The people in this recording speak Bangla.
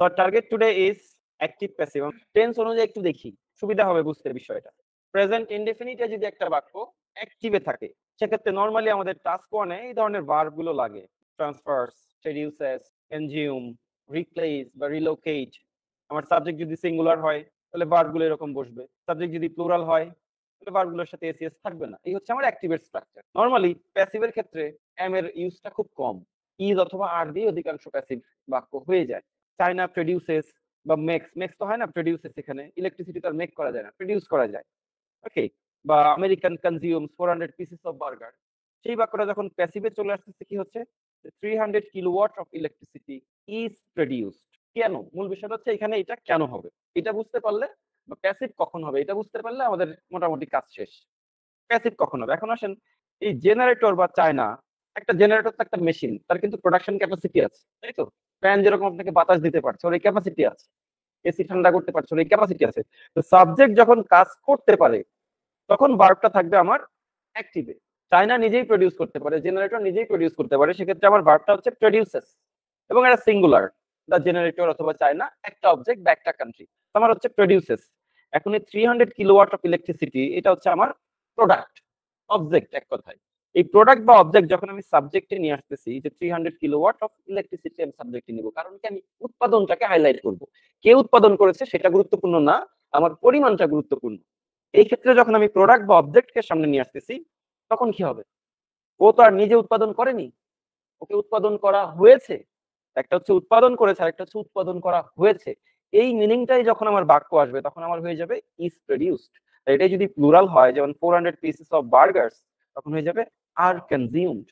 তো target today is active passive. Tense অনুযায়ী একটু দেখি, সুবিধা হবে বুঝতে বিষয়টা। প্রেজেন্ট ইনডেফিনিটে যদি একটা বাক্য অ্যাক্টিভে থাকে, সেক্ষেত্রে নরমালি আমাদের টাস্ক ওয়ানে এই ধরনের ভার্ব গুলো লাগে। ট্রান্সফারস, সেডিউসেস, কনজিউম, রিপ্লেস বা রিলোকেট। আমার সাবজেক্ট যদি সিঙ্গুলার হয় তাহলে ভার্ব গুলো এরকম বসবে। সাবজেক্ট যদি প্লুরাল হয় তাহলে ভার্ব গুলোর সাথে এসিএস থাকবে না। এই হচ্ছে আমার অ্যাক্টিভের স্ট্রাকচার। নরমালি প্যাসিভের ক্ষেত্রে এম এর ইউজটা খুব কম। ইজ অথবা আর দিয়ে অধিকাংশ প্যাসিভ বাক্য হয়ে যায়। চায়না প্রডিউসেস বা মেক্স, মেক্স তো হয় না, প্রডিউসেস। এখানে ইলেকট্রিসিটি তো আর মেক করা যায় না, প্রডিউস করা যায়। ওকে। বা American consumes 400 pieces of burger. সেই বাক্যটা যখন প্যাসিভে চলে আসতেছে কি হচ্ছে, 300 kilowatt of electricity is produced. কেন? মূল বিষয়টা হচ্ছে এখানে এটা কেন হবে, এটা বুঝতে পারলে, বা প্যাসিভ কখন হবে এটা বুঝতে পারলে আমাদের মোটামুটি কাজ শেষ। প্যাসিভ কখন হবে? এখন আসেন, এই জেনারেটর বা চায়না, একটা জেনারেটর তো একটা মেশিন, তার কিন্তু প্রোডাকশন ক্যাপাসিটি আছে, তাই তো? ফ্যান যেরকম আপনাকে বাতাস দিতে পারছে, ওর এই ক্যাপাসিটি আছে। এসি ঠান্ডা করতে পারছে, ওর এই ক্যাপাসিটি আছে। তো সাবজেক্ট যখন কাজ করতে পারে তখন ভার্বটা থাকবে আমার অ্যাক্টিভে। চায়না নিজেই প্রডিউস করতে পারে, জেনারেটর নিজেই প্রডিউস করতে পারে, সেক্ষেত্রে আমার ভার্বটা হচ্ছে প্রডিউসেস এবং এটা সিঙ্গুলার। দা জেনারেটর অথবা চায়না একটা অবজেক্ট বা একটা কান্ট্রি, আমার হচ্ছে প্রডিউসেস। এখন এই 300 কিলোওয়াট অফ ইলেকট্রিসিটি এটা হচ্ছে আমার প্রোডাক্ট, অবজেক্ট এক কথায়। এই প্রোডাক্ট বা অবজেক্ট যখন আমি সাবজেক্টে নিয়ে আসতেছি, যে 300 কিলোওয়াট অফ ইলেকট্রিসিটি আমি সাবজেক্টে নিব, কারণ কি আমি উৎপাদনটাকে হাইলাইট করব। কে উৎপাদন করেছে সেটা গুরুত্বপূর্ণ না, আমার পরিমাণটা গুরুত্বপূর্ণ। এই ক্ষেত্রে যখন আমি প্রোডাক্ট বা অবজেক্টকে সামনে নিয়ে আসতেছি, তখন কি হবে? ও তো আর নিজে উৎপাদন করেনি, ওকে উৎপাদন করা হয়েছে। একটা হচ্ছে উৎপাদন করেছে, আর একটা হচ্ছে উৎপাদন করা হয়েছে। এই মিনিংটাই যখন আমার বাক্য আসবে তখন আমার হয়ে যাবে ইজ প্রডিউসড। এটাই যদি প্লুরাল হয়, যেমন 400 পিসেস অফ বার্গার্স, তখন হয়ে যাবে আর কনজিউমড।